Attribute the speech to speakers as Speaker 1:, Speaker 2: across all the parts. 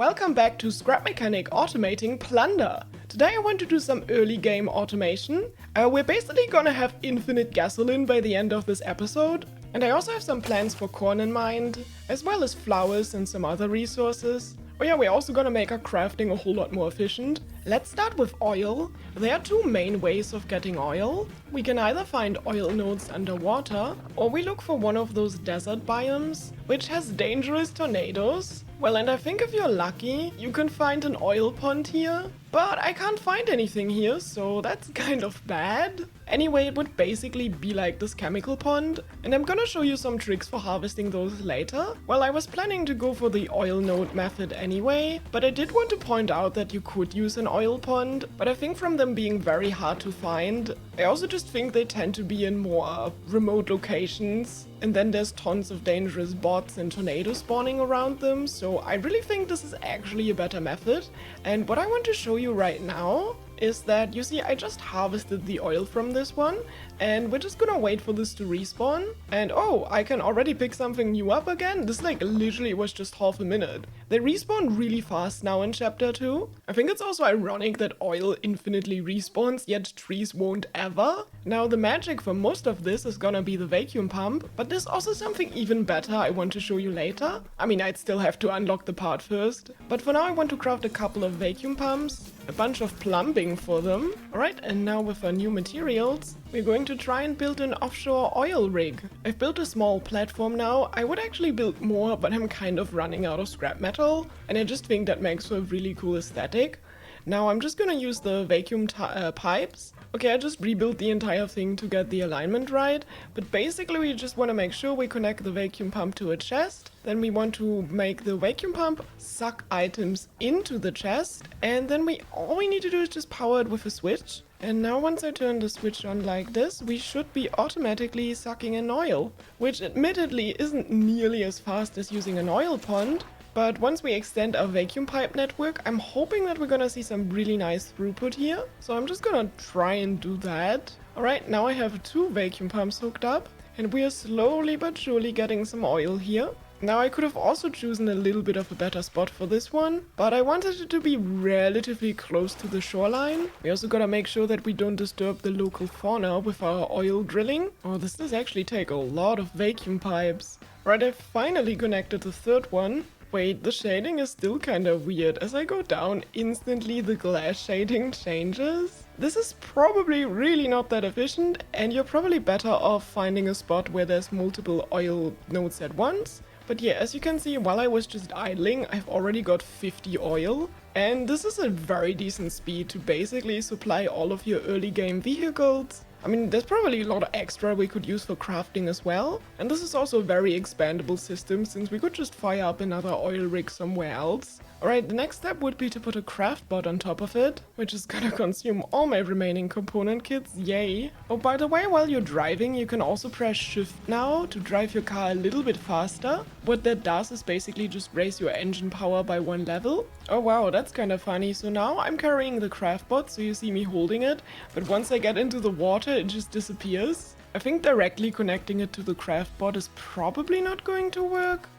Speaker 1: Welcome back to Scrap Mechanic Automating Plunder. Today I want to do some early game automation. We're basically gonna have infinite gasoline by the end of this episode. And I also have some plans for corn in mind, as well as flowers and some other resources. Oh yeah, we're also gonna make our crafting a whole lot more efficient. Let's start with oil. There are two main ways of getting oil. We can either find oil nodes underwater, or we look for one of those desert biomes, which has dangerous tornadoes. Well, and I think if you're lucky, you can find an oil pond here. But I can't find anything here, so that's kind of bad. Anyway, it would basically be like this chemical pond, and I'm gonna show you some tricks for harvesting those later. Well, I was planning to go for the oil node method anyway, but I did want to point out that you could use an oil pond, but I think from them being very hard to find, I also just think they tend to be in more remote locations. And then there's tons of dangerous bots and tornadoes spawning around them, so I really think this is actually a better method. And what I want to show you right now is that, you see, I just harvested the oil from this one, and we're just gonna wait for this to respawn. And oh, I can already pick something new up again. This like literally was just half a minute. They respawn really fast now in chapter 2. I think it's also ironic that oil infinitely respawns, yet trees won't ever. Now the magic for most of this is gonna be the vacuum pump, but there's also something even better I want to show you later. I mean, I'd still have to unlock the part first, but for now I want to craft a couple of vacuum pumps, a bunch of plumbing for them. Alright, and now with our new materials, we're going to try and build an offshore oil rig. I've built a small platform now. I would actually build more, but I'm kind of running out of scrap metal, and I just think that makes for a really cool aesthetic. Now I'm just gonna use the vacuum pipes. Okay, I just rebuilt the entire thing to get the alignment right, but basically we just want to make sure we connect the vacuum pump to a chest. Then we want to make the vacuum pump suck items into the chest, and then all we need to do is just power it with a switch. And now once I turn the switch on like this, we should be automatically sucking in oil, which admittedly isn't nearly as fast as using an oil pond. But once we extend our vacuum pipe network, I'm hoping that we're gonna see some really nice throughput here. So I'm just gonna try and do that. Alright, now I have 2 vacuum pumps hooked up, and we are slowly but surely getting some oil here. Now I could have also chosen a little bit of a better spot for this one, but I wanted it to be relatively close to the shoreline. We also gotta make sure that we don't disturb the local fauna with our oil drilling. Oh, this does actually take a lot of vacuum pipes. Right, I finally connected the third one. Wait, the shading is still kind of weird. As I go down, instantly the glass shading changes. This is probably really not that efficient, and you're probably better off finding a spot where there's multiple oil nodes at once. But yeah, as you can see, while I was just idling, I've already got 50 oil. And this is a very decent speed to basically supply all of your early game vehicles. I mean, there's probably a lot of extra we could use for crafting as well. And this is also a very expandable system, since we could just fire up another oil rig somewhere else. Alright, the next step would be to put a craft bot on top of it, which is gonna consume all my remaining component kits, yay. Oh, by the way, while you're driving, you can also press shift now to drive your car a little bit faster. What that does is basically just raise your engine power by 1 level. Oh wow, that's kind of funny. So now I'm carrying the craft bot, so you see me holding it, but once I get into the water, it just disappears. I think directly connecting it to the craft bot is probably not going to work.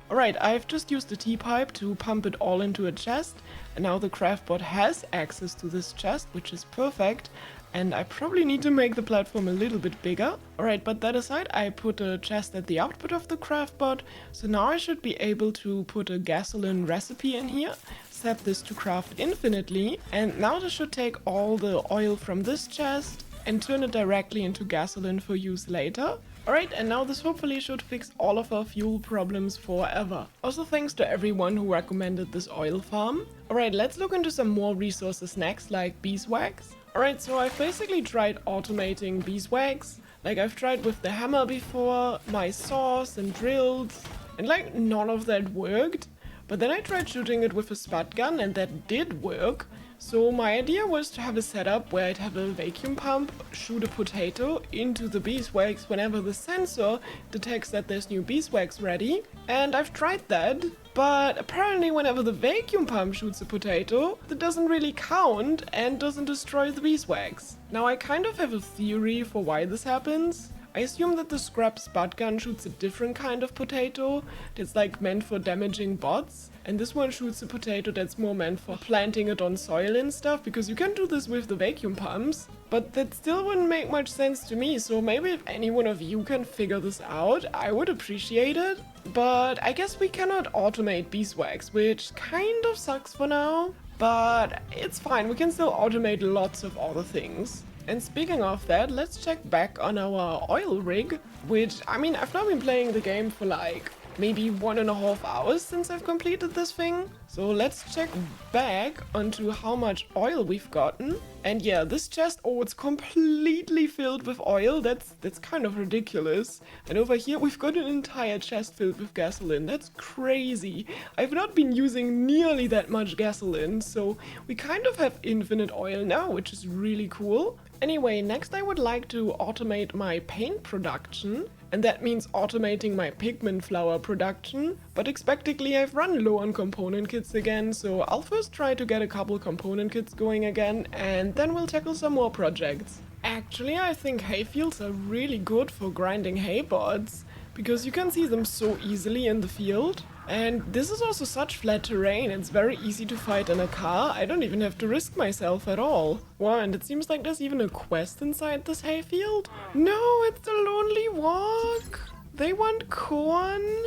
Speaker 1: Alright, I've just used the T-pipe to pump it all into a chest, and now the craft bot has access to this chest, which is perfect, and I probably need to make the platform a little bit bigger. Alright, but that aside, I put a chest at the output of the craft bot, so now I should be able to put a gasoline recipe in here, set this to craft infinitely, and now this should take all the oil from this chest and turn it directly into gasoline for use later. Alright, and now this hopefully should fix all of our fuel problems forever. Also thanks to everyone who recommended this oil farm. Alright, let's look into some more resources next, like beeswax. Alright, so I've basically tried automating beeswax. Like, I've tried with the hammer before, my saws and drills, and like none of that worked. But then I tried shooting it with a spud gun, and that did work. So my idea was to have a setup where I'd have a vacuum pump shoot a potato into the beeswax whenever the sensor detects that there's new beeswax ready. And I've tried that, but apparently whenever the vacuum pump shoots a potato, that doesn't really count and doesn't destroy the beeswax. Now I kind of have a theory for why this happens. I assume that the scrap spud gun shoots a different kind of potato that's like meant for damaging bots, and this one shoots a potato that's more meant for planting it on soil and stuff, because you can do this with the vacuum pumps. But that still wouldn't make much sense to me, so maybe if any one of you can figure this out, I would appreciate it. But I guess we cannot automate Beeswax, which kind of sucks for now. But it's fine, we can still automate lots of other things. And speaking of that, let's check back on our oil rig, which, I mean, I've now been playing the game for like maybe 1.5 hours since I've completed this thing. So let's check back onto how much oil we've gotten. And yeah, this chest, oh, it's completely filled with oil. That's kind of ridiculous. And over here, we've got an entire chest filled with gasoline. That's crazy. I've not been using nearly that much gasoline, so we kind of have infinite oil now, which is really cool. Anyway, next I would like to automate my paint production, and that means automating my pigment flower production, but expectedly I've run low on component kits again, so I'll first try to get a couple component kits going again, and then we'll tackle some more projects. Actually, I think hayfields are really good for grinding hay pods, because you can see them so easily in the field. And this is also such flat terrain, it's very easy to fight in a car. I don't even have to risk myself at all. Wow, and it seems like there's even a quest inside this hayfield. No, it's the lonely walk. They want corn.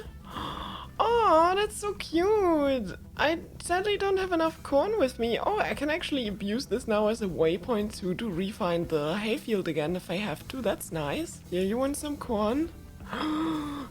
Speaker 1: Oh, that's so cute. I sadly don't have enough corn with me. Oh, I can actually use this now as a waypoint too, to refine the hayfield again if I have to. That's nice. Yeah, you want some corn?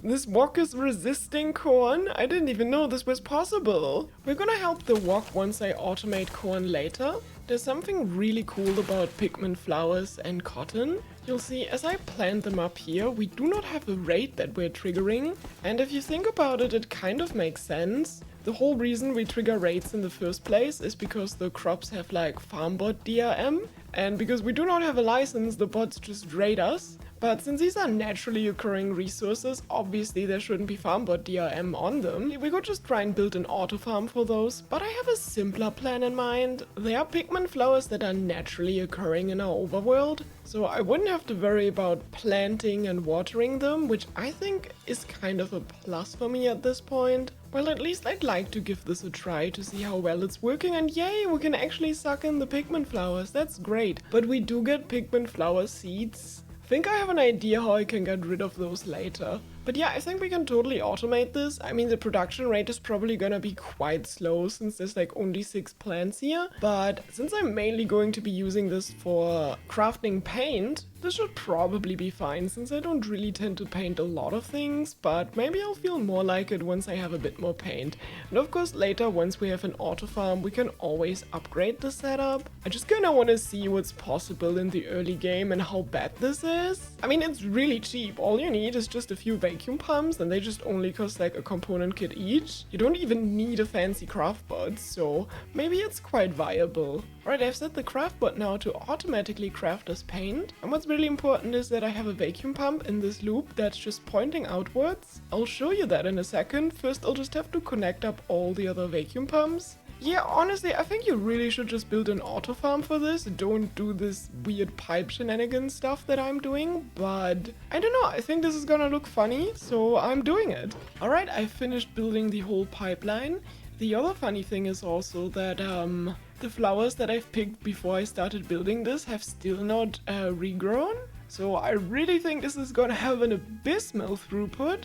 Speaker 1: This wok is resisting corn? I didn't even know this was possible. We're gonna help the wok once I automate corn later. There's something really cool about pigment flowers and cotton. You'll see as I plant them up here, we do not have a rate that we're triggering. And if you think about it, it kind of makes sense. The whole reason we trigger rates in the first place is because the crops have like Farmbot DRM. And because we do not have a license, the bots just raid us. But since these are naturally occurring resources, obviously there shouldn't be Farmbot DRM on them. We could just try and build an auto farm for those, but I have a simpler plan in mind. They are pigment flowers that are naturally occurring in our overworld, so I wouldn't have to worry about planting and watering them, which I think is kind of a plus for me at this point. Well, at least I'd like to give this a try to see how well it's working, and yay, we can actually suck in the pigment flowers, that's great. But we do get pigment flower seeds. I think I have an idea how I can get rid of those later. But yeah, I think we can totally automate this. I mean, the production rate is probably gonna be quite slow since there's like only 6 plants here. But since I'm mainly going to be using this for crafting paint, this should probably be fine since I don't really tend to paint a lot of things, but maybe I'll feel more like it once I have a bit more paint. And of course later, once we have an auto farm, we can always upgrade the setup. I just kinda wanna see what's possible in the early game and how bad this is. I mean, it's really cheap. All you need is just a few vacuum pumps and they just only cost like a component kit each. You don't even need a fancy craft bot, so maybe it's quite viable. Alright, I've set the craft bot now to automatically craft us paint. And what's really important is that I have a vacuum pump in this loop that's just pointing outwards. I'll show you that in a second. First, I'll just have to connect up all the other vacuum pumps. Yeah, honestly, I think you really should just build an auto farm for this. Don't do this weird pipe shenanigans stuff that I'm doing, but I don't know, I think this is gonna look funny, so I'm doing it. Alright, I finished building the whole pipeline. The other funny thing is also that the flowers that I've picked before I started building this have still not regrown. So I really think this is gonna have an abysmal throughput.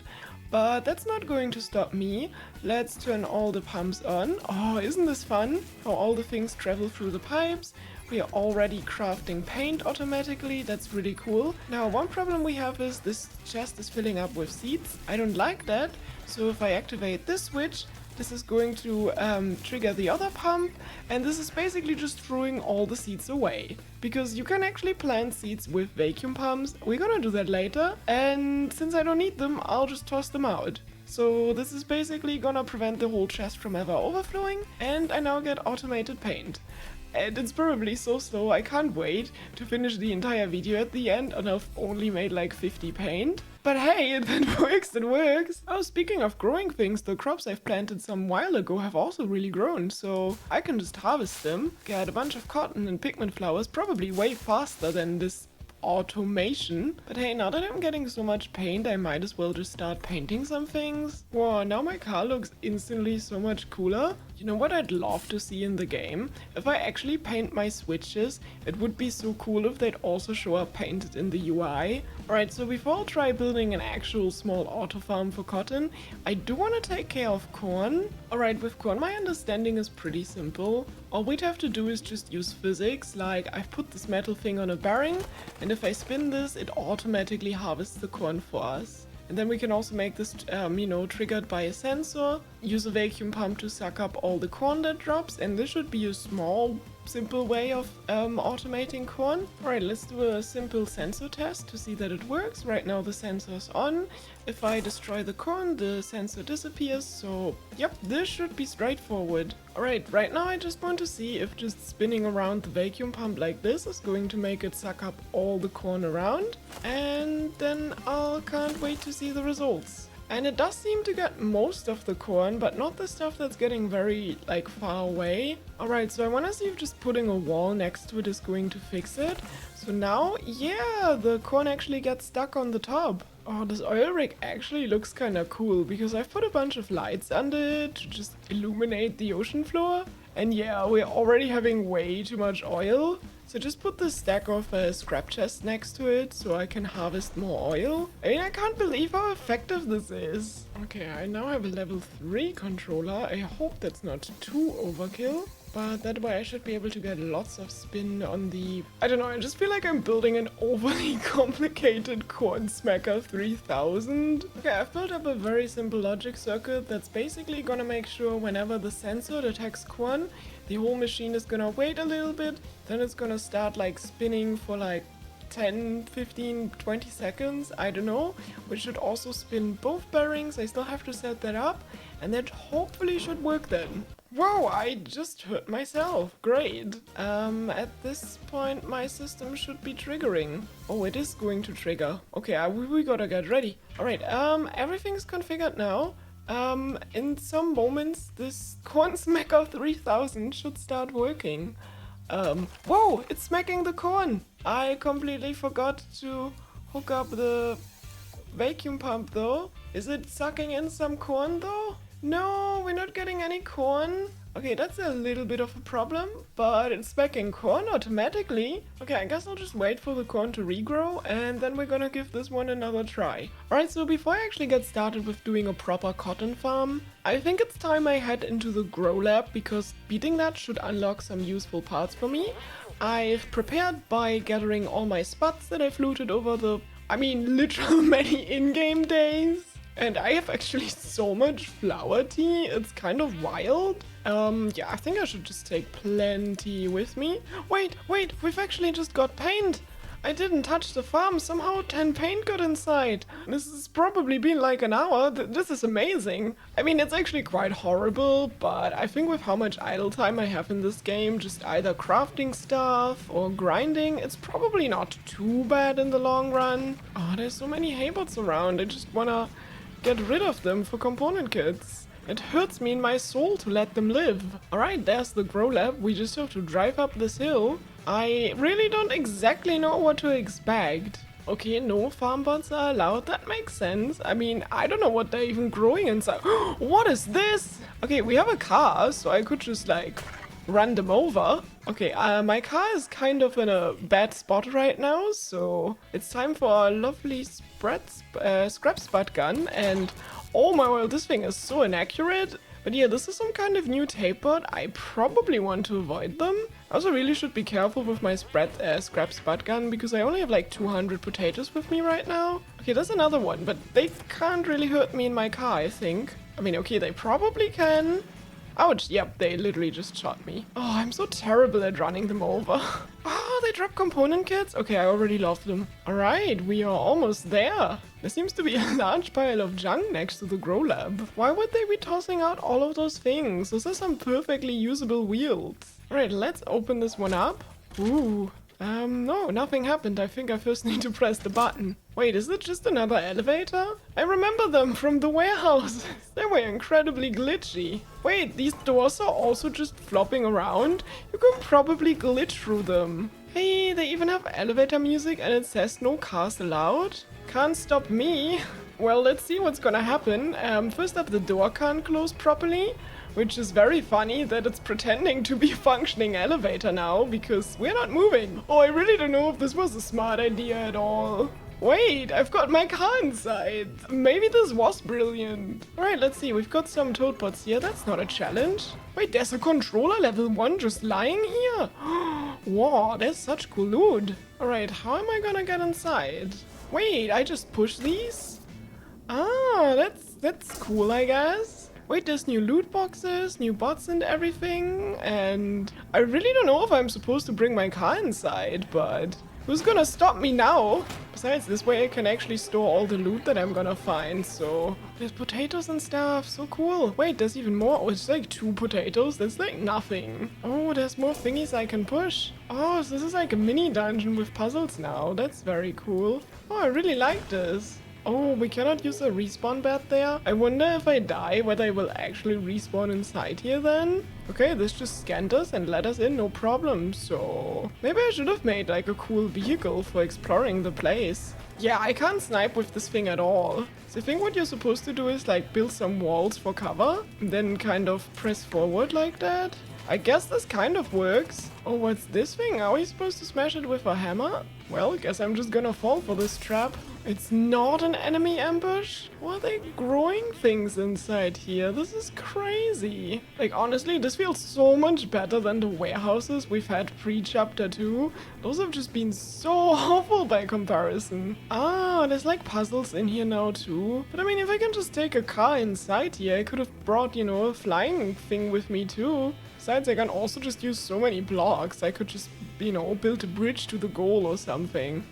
Speaker 1: But that's not going to stop me. Let's turn all the pumps on. Oh, isn't this fun? How all the things travel through the pipes. We are already crafting paint automatically. That's really cool. Now, one problem we have is this chest is filling up with seeds. I don't like that. So if I activate this switch, this is going to trigger the other pump, and this is basically just throwing all the seeds away. Because you can actually plant seeds with vacuum pumps. We're gonna do that later, and since I don't need them, I'll just toss them out. So this is basically gonna prevent the whole chest from ever overflowing, and I now get automated paint. And it's probably so slow, I can't wait to finish the entire video at the end, and I've only made like 50 paint. But hey, it works, it works! Oh, speaking of growing things, the crops I've planted some while ago have also really grown, so I can just harvest them, get a bunch of cotton and pigment flowers, probably way faster than this automation. But hey, now that I'm getting so much paint, I might as well just start painting some things. Wow, now my car looks instantly so much cooler. You know what I'd love to see in the game? If I actually paint my switches, it would be so cool if they'd also show up painted in the UI. Alright, so before I'll try building an actual small auto farm for cotton, I do want to take care of corn. Alright, with corn my understanding is pretty simple. All we'd have to do is just use physics, like I've put this metal thing on a bearing, and if I spin this, it automatically harvests the corn for us. And then we can also make this, triggered by a sensor, use a vacuum pump to suck up all the corn that drops, and this should be a small, simple way of automating corn. Alright, let's do a simple sensor test to see that it works. Right now the sensor's on. If I destroy the corn, the sensor disappears, so yep, this should be straightforward. Alright, right now I just want to see if just spinning around the vacuum pump like this is going to make it suck up all the corn around, and then I can't wait to see the results. And it does seem to get most of the corn, but not the stuff that's getting very, far away. Alright, so I want to see if just putting a wall next to it is going to fix it. So now, yeah, the corn actually gets stuck on the top. Oh, this oil rig actually looks kind of cool, because I've put a bunch of lights under it to just illuminate the ocean floor. And yeah, we're already having way too much oil. So just put this stack of scrap chests next to it so I can harvest more oil. I mean, I can't believe how effective this is. Okay, I now have a level 3 controller. I hope that's not too overkill. But that way I should be able to get lots of spin on the... I don't know, I just feel like I'm building an overly complicated corn smacker 3000. Okay, I've built up a very simple logic circuit that's basically gonna make sure whenever the sensor detects corn, the whole machine is gonna wait a little bit, then it's gonna start spinning for 10, 15, 20 seconds, I don't know, which should also spin both bearings. I still have to set that up, and that hopefully should work then. Whoa, I just hurt myself. Great. At this point, my system should be triggering. Oh, it is going to trigger. Okay, we gotta get ready. Alright, everything's configured now. In some moments, this corn smacker 3000 should start working. Whoa, it's smacking the corn. I completely forgot to hook up the vacuum pump though. Is it sucking in some corn though? No, we're not getting any corn. Okay, that's a little bit of a problem, but it's smacking corn automatically. Okay, I guess I'll just wait for the corn to regrow, and then we're gonna give this one another try. Alright, so before I actually get started with doing a proper cotton farm, I think it's time I head into the grow lab, because beating that should unlock some useful parts for me. I've prepared by gathering all my spuds that I've looted over the, literal many in-game days. And I have actually so much flower tea, it's kind of wild. Yeah, I think I should just take plenty with me. Wait, we've actually just got paint. I didn't touch the farm, somehow 10 paint got inside. This has probably been an hour, this is amazing. I mean, it's actually quite horrible, but I think with how much idle time I have in this game, just either crafting stuff or grinding, it's probably not too bad in the long run. Oh, there's so many haybots around, I just wanna get rid of them for component kits. It hurts me in my soul to let them live. Alright, there's the grow lab. We just have to drive up this hill. I really don't exactly know what to expect. Okay, no farmbots are allowed. That makes sense. I mean, I don't know what they're even growing inside. What is this? Okay, we have a car, so I could just run them over. Okay, my car is kind of in a bad spot right now, so it's time for a lovely scrap spud gun. And oh my word, this thing is so inaccurate. But yeah, this is some kind of new tape bot. I probably want to avoid them. I also really should be careful with my scrap spud gun, because I only have 200 potatoes with me right now. Okay, there's another one, but they can't really hurt me in my car, I think. I mean, okay, they probably can. Ouch, yep, they literally just shot me. Oh, I'm so terrible at running them over. Oh, they drop component kits? Okay, I already love them. Alright, we are almost there. There seems to be a large pile of junk next to the grow lab. Why would they be tossing out all of those things? Those are some perfectly usable wheels. Alright, let's open this one up. Ooh, No, nothing happened. I think I first need to press the button. Wait, is it just another elevator? I remember them from the warehouses. They were incredibly glitchy. Wait, these doors are also just flopping around? You can probably glitch through them. Hey, they even have elevator music and it says no cars allowed? Can't stop me. Well, let's see what's gonna happen. First up, the door can't close properly, which is very funny that it's pretending to be a functioning elevator now, because we're not moving. Oh, I really don't know if this was a smart idea at all. Wait, I've got my car inside. Maybe this was brilliant. Alright, let's see. We've got some toad pods here. That's not a challenge. Wait, there's a controller level 1 just lying here. Wow, there's such cool loot. Alright, how am I gonna get inside? Wait, I just push these? Ah, that's cool, I guess. Wait, there's new loot boxes, new bots and everything, and I really don't know if I'm supposed to bring my car inside, but who's gonna stop me now? Besides, this way I can actually store all the loot that I'm gonna find, so there's potatoes and stuff, so cool. Wait, there's even more. Oh, it's like 2 potatoes, that's like nothing. Oh, there's more thingies I can push. Oh, so this is like a mini dungeon with puzzles now, that's very cool. Oh, I really like this. Oh, we cannot use a respawn bed there? I wonder if I die, whether I will actually respawn inside here then? Okay, this just scanned us and let us in, no problem. So maybe I should have made like a cool vehicle for exploring the place. Yeah, I can't snipe with this thing at all. So I think what you're supposed to do is like build some walls for cover, and then kind of press forward like that. I guess this kind of works. Oh, what's this thing? Are we supposed to smash it with a hammer? Well, guess I'm just gonna fall for this trap. It's not an enemy ambush? Why are they growing things inside here? This is crazy. Like, honestly, this feels so much better than the warehouses we've had pre-chapter 2. Those have just been so awful by comparison. Ah, there's like puzzles in here now too. But I mean, if I can just take a car inside here, I could have brought, you know, a flying thing with me too. Besides, I can also just use so many blocks. I could just, you know, build a bridge to the goal or something.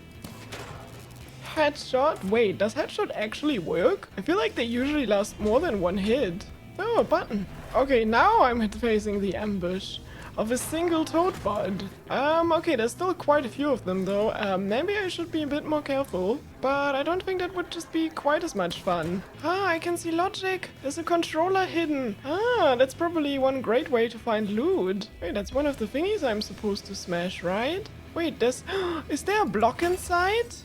Speaker 1: Headshot? Wait, does headshot actually work? I feel like they usually last more than one hit. Oh, a button. Okay, now I'm facing the ambush of a single toad pod. Okay, there's still quite a few of them though. Maybe I should be a bit more careful, but I don't think that would just be quite as much fun. Ah, I can see logic. There's a controller hidden. Ah, that's probably one great way to find loot. Wait, that's one of the thingies I'm supposed to smash, right? Wait, there's... is there a block inside?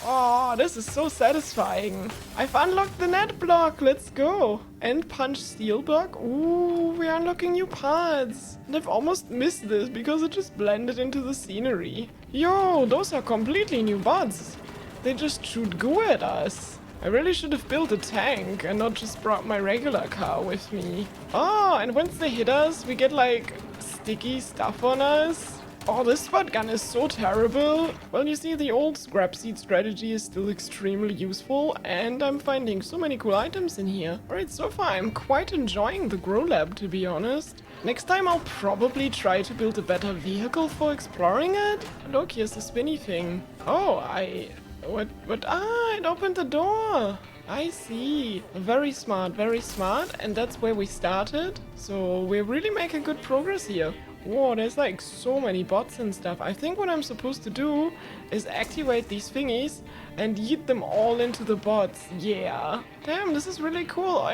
Speaker 1: Oh, this is so satisfying. I've unlocked the net block. Let's go. And punch steel block. Ooh, we're unlocking new parts. And I've almost missed this because it just blended into the scenery. Yo, those are completely new bots. They just shoot goo at us. I really should have built a tank and not just brought my regular car with me. Oh, and once they hit us, we get like sticky stuff on us. Oh, this spot gun is so terrible. Well, you see, the old scrap seed strategy is still extremely useful, and I'm finding so many cool items in here. Alright, so far I'm quite enjoying the grow lab, to be honest. Next time I'll probably try to build a better vehicle for exploring it. Look, here's the spinny thing. Oh, what? Ah, it opened the door. I see. Very smart, and that's where we started. So we're really making good progress here. Whoa, there's like so many bots and stuff. I think what I'm supposed to do is activate these thingies and yeet them all into the bots. Yeah. Damn, this is really cool.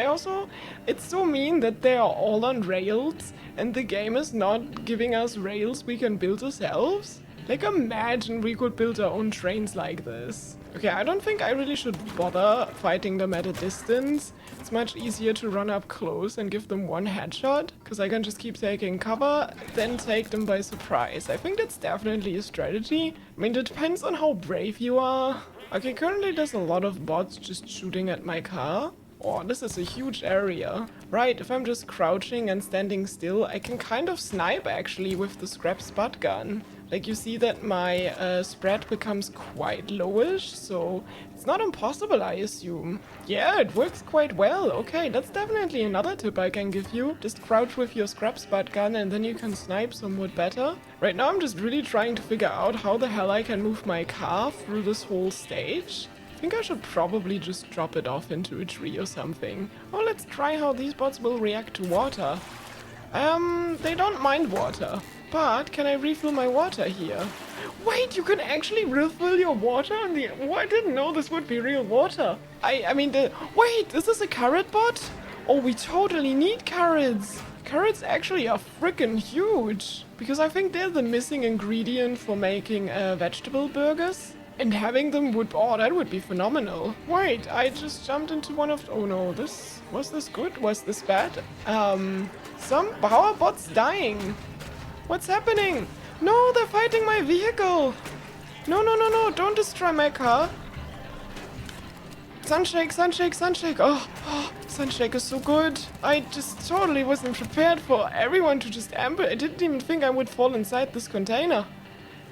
Speaker 1: It's so mean that they are all on rails and the game is not giving us rails we can build ourselves. Like, imagine we could build our own trains like this. Okay, I don't think I really should bother fighting them at a distance. It's much easier to run up close and give them one headshot, because I can just keep taking cover, then take them by surprise. I think that's definitely a strategy. I mean, it depends on how brave you are. Okay, currently there's a lot of bots just shooting at my car. Oh, this is a huge area. Right, if I'm just crouching and standing still, I can kind of snipe actually with the scrap spot gun. Like, you see that my spread becomes quite lowish, so it's not impossible, I assume. Yeah, it works quite well. Okay, that's definitely another tip I can give you. Just crouch with your scrap spot gun and then you can snipe somewhat better. Right now I'm just really trying to figure out how the hell I can move my car through this whole stage. I think I should probably just drop it off into a tree or something. Oh, let's try how these bots will react to water. They don't mind water. But can I refill my water here? Wait, you can actually refill your water on the... Oh, I didn't know this would be real water. I mean, wait, is this a carrot bot? Oh, we totally need carrots. Carrots actually are freaking huge. Because I think they're the missing ingredient for making vegetable burgers. And having them would... Oh, that would be phenomenal. Wait, I just jumped into one of... Oh no, this... Was this good? Was this bad? Some power bots dying. What's happening? No, they're fighting my vehicle. No, no, no, no, don't destroy my car. Sunshake, sunshake, sunshake. Oh, sunshake is so good. I just totally wasn't prepared for everyone to just ambush. I didn't even think I would fall inside this container.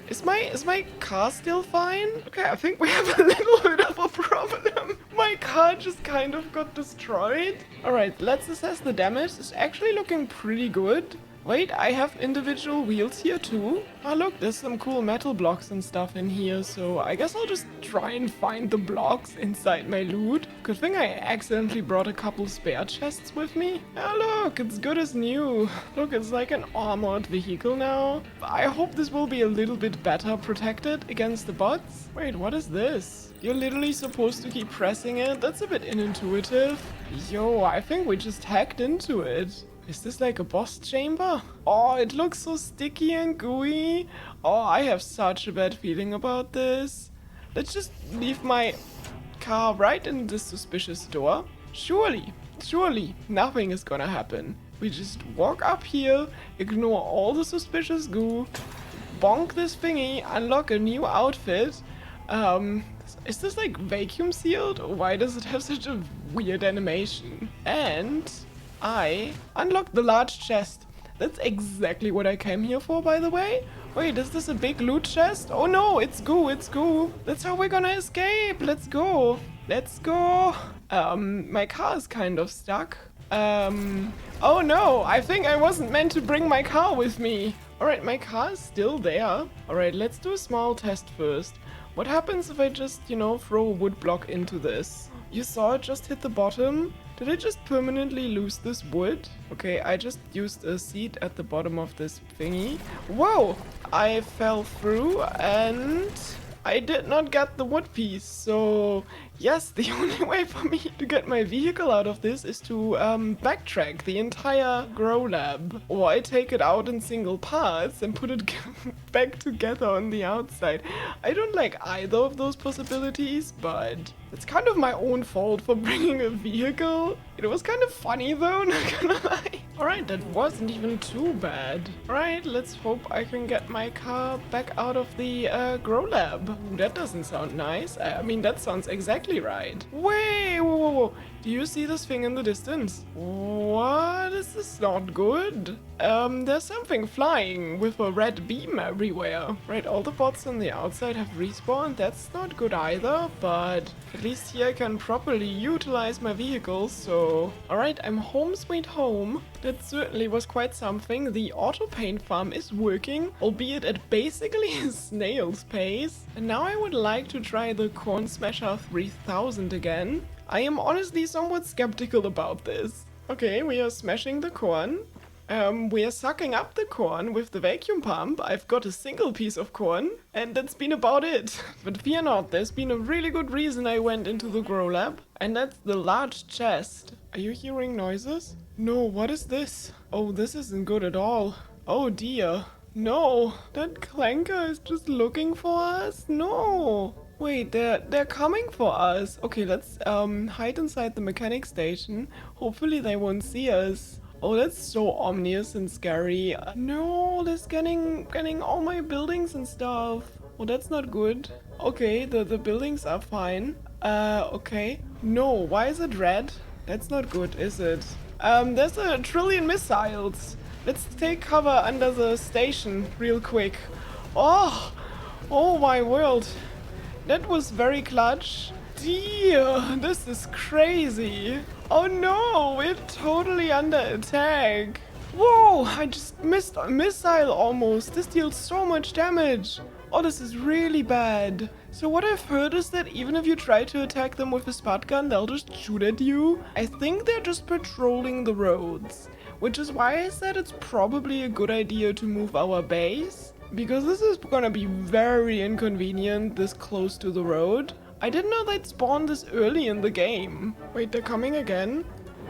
Speaker 1: Is my car still fine? Okay, I think we have a little bit of a problem. My car just kind of got destroyed. Alright, let's assess the damage. It's actually looking pretty good. Wait, I have individual wheels here too. Oh look, there's some cool metal blocks and stuff in here, so I guess I'll just try and find the blocks inside my loot. Good thing I accidentally brought a couple spare chests with me. Oh look, it's good as new. Look, it's like an armored vehicle now. I hope this will be a little bit better protected against the bots. Wait, what is this? You're literally supposed to keep pressing it? That's a bit unintuitive. Yo, I think we just hacked into it. Is this like a boss chamber? Oh, it looks so sticky and gooey. Oh, I have such a bad feeling about this. Let's just leave my car right in this suspicious door. Surely, nothing is gonna happen. We just walk up here, ignore all the suspicious goo, bonk this thingy, unlock a new outfit. Is this like vacuum sealed? Why does it have such a weird animation? And I unlocked the large chest. That's exactly what I came here for, by the way. Wait, is this a big loot chest? Oh no, it's goo, it's goo. That's how we're gonna escape. Let's go. Let's go. My car is kind of stuck. Oh no, I think I wasn't meant to bring my car with me. Alright, my car is still there. Alright, let's do a small test first. What happens if I just, throw a wood block into this? You saw it just hit the bottom. Did I just permanently lose this wood? Okay, I just used a seed at the bottom of this thingy. Whoa! I fell through and I did not get the wood piece. So yes, the only way for me to get my vehicle out of this is to backtrack the entire grow lab. Or I take it out in single parts and put it back together on the outside. I don't like either of those possibilities, but it's kind of my own fault for bringing a vehicle. It was kind of funny though, not gonna lie. Alright, that wasn't even too bad. Alright, let's hope I can get my car back out of the grow lab. Ooh, that doesn't sound nice. I mean, that sounds exactly right. Wait, whoa. Do you see this thing in the distance? What? This is not good. There's something flying with a red beam everywhere. Right, all the bots on the outside have respawned. That's not good either, but at least here I can properly utilize my vehicles, so... Alright, I'm home sweet home. That certainly was quite something. The auto paint farm is working, albeit at basically a snail's pace. And now I would like to try the Corn Smasher 3000 again. I am honestly somewhat skeptical about this. Okay, we are smashing the corn. We are sucking up the corn with the vacuum pump. I've got a single piece of corn, and that's been about it. But fear not, there's been a really good reason I went into the grow lab, and that's the large chest. Are you hearing noises? No, what is this? Oh, this isn't good at all. Oh dear. No, that clanker is just looking for us? No. Wait, they're coming for us. Okay, let's hide inside the mechanic station. Hopefully they won't see us. Oh, that's so ominous and scary. No, they're scanning all my buildings and stuff. Oh, that's not good. Okay, the buildings are fine. Okay. No, why is it red? That's not good, is it? There's a trillion missiles. Let's take cover under the station real quick. Oh my world. That was very clutch. Dear, this is crazy. Oh no, we're totally under attack. Whoa, I just missed a missile almost. This deals so much damage. Oh, this is really bad. So what I've heard is that even if you try to attack them with a spot gun, they'll just shoot at you. I think they're just patrolling the roads. Which is why I said it's probably a good idea to move our base. because this is gonna be very inconvenient this close to the road. I didn't know they'd spawn this early in the game. Wait, they're coming again?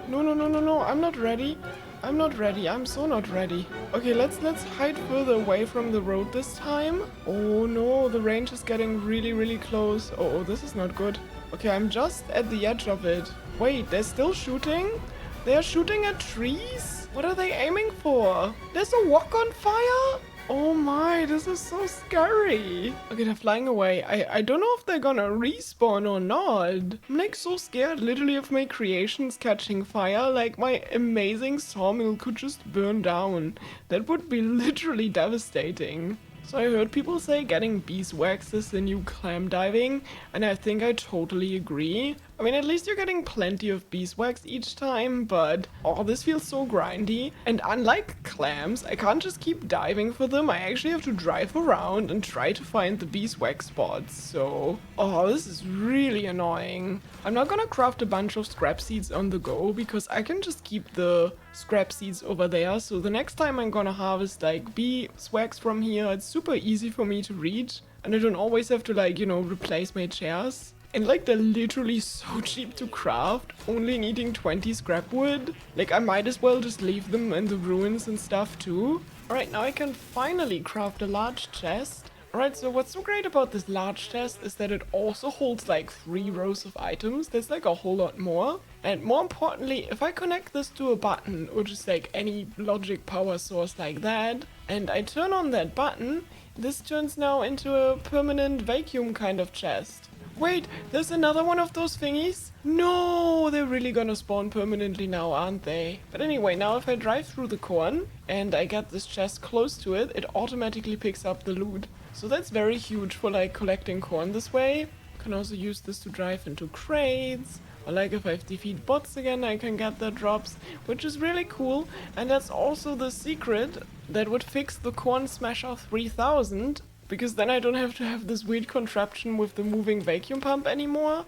Speaker 1: No, no, no, no, no, I'm not ready. I'm not ready. I'm so not ready. Okay, let's hide further away from the road this time. Oh no, the range is getting really, really close. Oh, this is not good. Okay, I'm just at the edge of it. Wait, they're still shooting? They're shooting at trees? What are they aiming for? There's a wok on fire? Oh my, this is so scary. Okay, they're flying away. I don't know if they're gonna respawn or not. I'm like so scared literally of my creations catching fire. Like my amazing sawmill could just burn down. That would be literally devastating. So I heard people say getting beeswax is the new clam diving, and I think I totally agree. I mean, at least you're getting plenty of beeswax each time, but oh, this feels so grindy. And unlike clams, I can't just keep diving for them. I actually have to drive around and try to find the beeswax spots. So, oh, this is really annoying. I'm not gonna craft a bunch of scrap seeds on the go because I can just keep the scrap seeds over there. So the next time I'm gonna harvest like beeswax from here, it's super easy for me to reach. And I don't always have to like, replace my chairs. And like they're literally so cheap to craft, only needing 20 scrap wood. Like I might as well just leave them in the ruins and stuff too. Alright, now I can finally craft a large chest. Alright, so what's so great about this large chest is that it also holds like 3 rows of items. There's like a whole lot more. And more importantly, if I connect this to a button or just like any logic power source like that, and I turn on that button, this turns now into a permanent vacuum kind of chest. Wait, there's another one of those thingies? No, they're really gonna spawn permanently now, aren't they? But anyway, now if I drive through the corn and I get this chest close to it, it automatically picks up the loot. So that's very huge for like collecting corn this way. I can also use this to drive into crates. Or like if I defeat bots again, I can get the drops, which is really cool. And that's also the secret that would fix the Corn Smasher 3000. Because then I don't have to have this weird contraption with the moving vacuum pump anymore.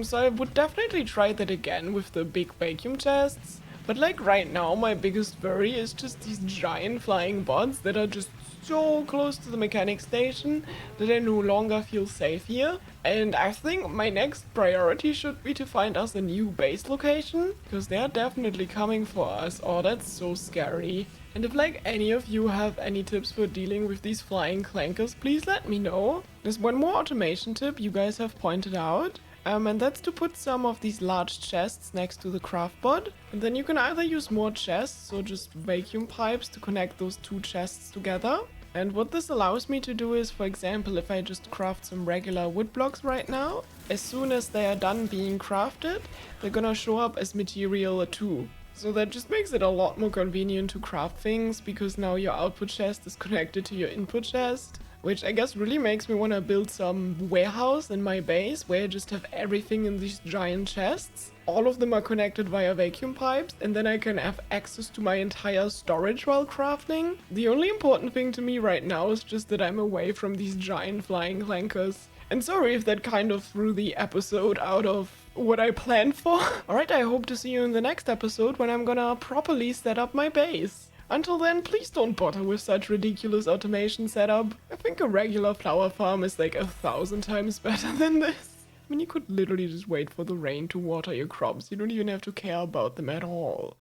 Speaker 1: So I would definitely try that again with the big vacuum chests. But like right now, my biggest worry is just these giant flying bots that are just so close to the mechanic station that I no longer feel safe here. And I think my next priority should be to find us a new base location, because they are definitely coming for us. Oh, that's so scary. And if like any of you have any tips for dealing with these flying clankers, please let me know. There's one more automation tip you guys have pointed out. And that's to put some of these large chests next to the craft bot. And then you can either use more chests or just vacuum pipes to connect those 2 chests together. And what this allows me to do is, for example, if I just craft some regular wood blocks right now, as soon as they are done being crafted, they're gonna show up as material too. So that just makes it a lot more convenient to craft things, because now your output chest is connected to your input chest. Which I guess really makes me want to build some warehouse in my base where I just have everything in these giant chests. All of them are connected via vacuum pipes, and then I can have access to my entire storage while crafting. The only important thing to me right now is just that I'm away from these giant flying clankers. And sorry if that kind of threw the episode out of what I planned for. Alright, I hope to see you in the next episode when I'm gonna properly set up my base. Until then, please don't bother with such ridiculous automation setup. I think a regular flower farm is like 1,000 times better than this. I mean, you could literally just wait for the rain to water your crops. You don't even have to care about them at all.